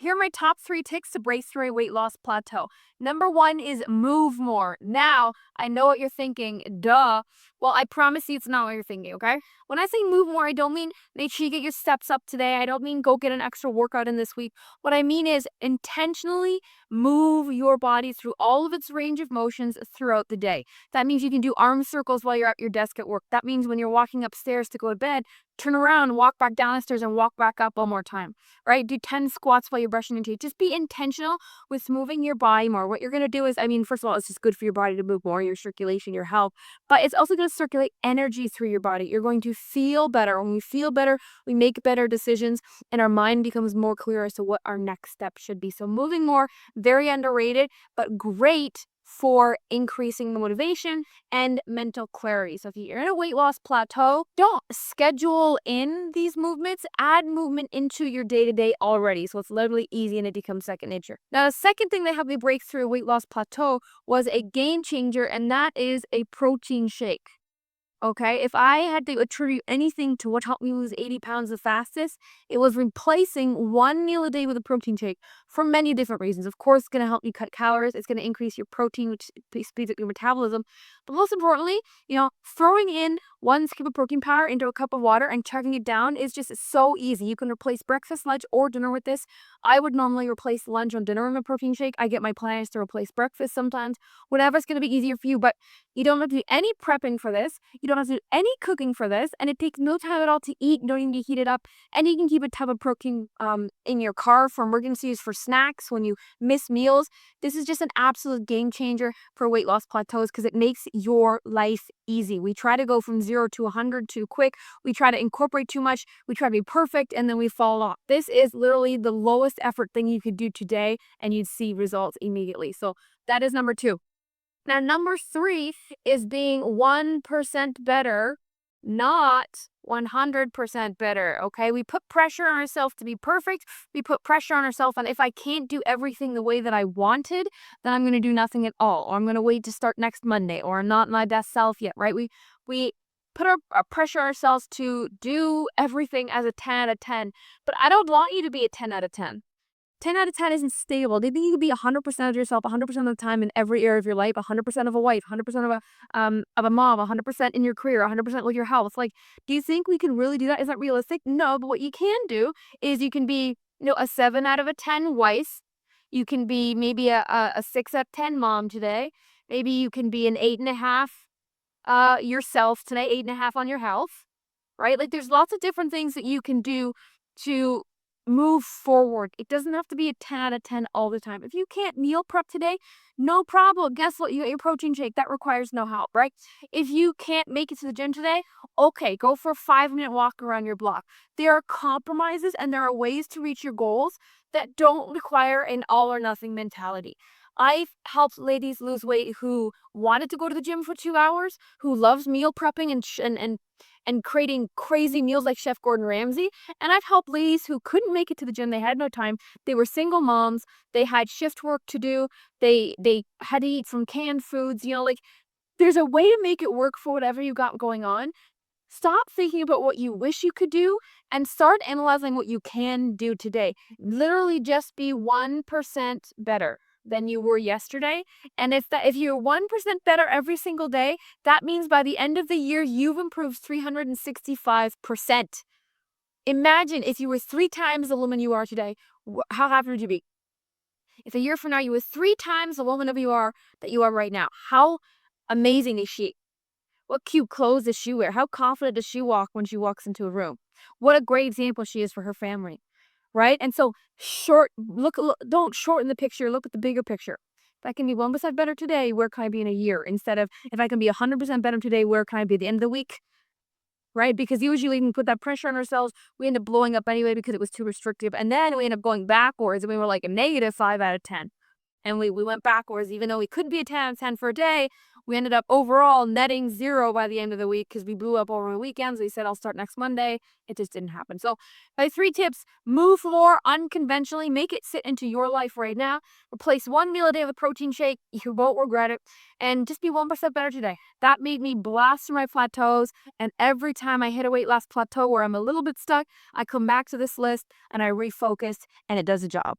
Here are my top 3 tips to break through a weight loss plateau. Number 1 is move more. Now, I know what you're thinking. Duh. Well, I promise you it's not what you're thinking, okay? When I say move more, I don't mean make sure you get your steps up today. I don't mean go get an extra workout in this week. What I mean is intentionally move your body through all of its range of motions throughout the day. That means you can do arm circles while you're at your desk at work. That means when you're walking upstairs to go to bed, turn around, walk back down the stairs, and walk back up one more time, right? Do 10 squats while you're brushing your teeth. Just be intentional with moving your body more. What you're going to do is, first of all, it's just good for your body to move more, your circulation, your health, but it's also going to circulate energy through your body. You're going to feel better. When we feel better, we make better decisions and our mind becomes more clear as to what our next step should be. So moving more, very underrated, but great for increasing the motivation and mental clarity. So if you're in a weight loss plateau, don't schedule in these movements, add movement into your day-to-day already. So it's literally easy and it becomes second nature. Now, the second thing that helped me break through a weight loss plateau was a game changer, and that is a protein shake. Okay, if I had to attribute anything to what helped me lose 80 pounds the fastest, it was replacing one meal a day with a protein shake for many different reasons. Of course, it's going to help you cut calories. It's going to increase your protein, which speeds up your metabolism. But most importantly, throwing in one scoop of protein powder into a cup of water and chugging it down is just so easy. You can replace breakfast, lunch, or dinner with this. I would normally replace lunch or dinner with a protein shake. I get my plans to replace breakfast sometimes. Whatever's going to be easier for you, but you don't have to do any prepping for this. You don't have to do any cooking for this, and it takes no time at all to eat. You don't even need to heat it up, and you can keep a tub of protein in your car for emergencies, for snacks, when you miss meals. This is just an absolute game changer for weight loss plateaus because it makes your life easy. We try to go from 0 to 100 too quick. We try to incorporate too much. We try to be perfect, and then we fall off. This is literally the lowest effort thing you could do today, and you'd see results immediately. So that is number 2. Now, number 3 is being 1% better, not 100% better, okay? We put pressure on ourselves to be perfect. We put pressure on ourselves, and if I can't do everything the way that I wanted, then I'm going to do nothing at all, or I'm going to wait to start next Monday, or I'm not my best self yet, right? We put our pressure on ourselves to do everything as a 10 out of 10, but I don't want you to be a 10 out of 10. 10 out of 10 isn't stable. They think you could be 100% of yourself 100% of the time in every area of your life, 100% of a wife, 100% of a mom, 100% in your career, 100% with your health. Like, do you think we can really do that? Is that realistic? No, but what you can do is you can be, a 7 out of a 10 wife. You can be maybe a 6 out of 10 mom today. Maybe you can be an 8.5 yourself today, 8.5 on your health, right? Like, there's lots of different things that you can do to move forward. It doesn't have to be a 10 out of 10 all the time. If you can't meal prep today, no problem. Guess what? You get your protein shake. That requires no help, right? If you can't make it to the gym today, okay, go for a 5-minute walk around your block. There are compromises and there are ways to reach your goals that don't require an all or nothing mentality. I've helped ladies lose weight who wanted to go to the gym for 2 hours, who loves meal prepping and creating crazy meals like Chef Gordon Ramsay. And I've helped ladies who couldn't make it to the gym. They had no time. They were single moms. They had shift work to do. They had to eat from canned foods. Like, there's a way to make it work for whatever you got going on. Stop thinking about what you wish you could do and start analyzing what you can do today. Literally just be 1% better than you were yesterday. And if you're 1% better every single day, that means by the end of the year, you've improved 365%. Imagine if you were 3 times the woman you are today, how happy would you be? If a year from now you were 3 times the woman that you are right now, how amazing is she? What cute clothes does she wear? How confident does she walk when she walks into a room? What a great example she is for her family, right? And so don't shorten the picture. Look at the bigger picture. If I can be 1% better today, where can I be in a year? Instead of, if I can be 100% better today, where can I be at the end of the week? Right? Because usually we put that pressure on ourselves. We end up blowing up anyway because it was too restrictive. And then we end up going backwards and we were like a negative 5 out of 10. And we went backwards, even though we could be a 10 out of 10 for a day. We ended up overall netting 0 by the end of the week because we blew up over the weekends. We said, I'll start next Monday. It just didn't happen. So my 3 tips: move more unconventionally, make it sit into your life right now. Replace 1 meal a day with a protein shake. You won't regret it. And just be 1% better today. That made me blast through my plateaus. And every time I hit a weight loss plateau where I'm a little bit stuck, I come back to this list and I refocus and it does the job.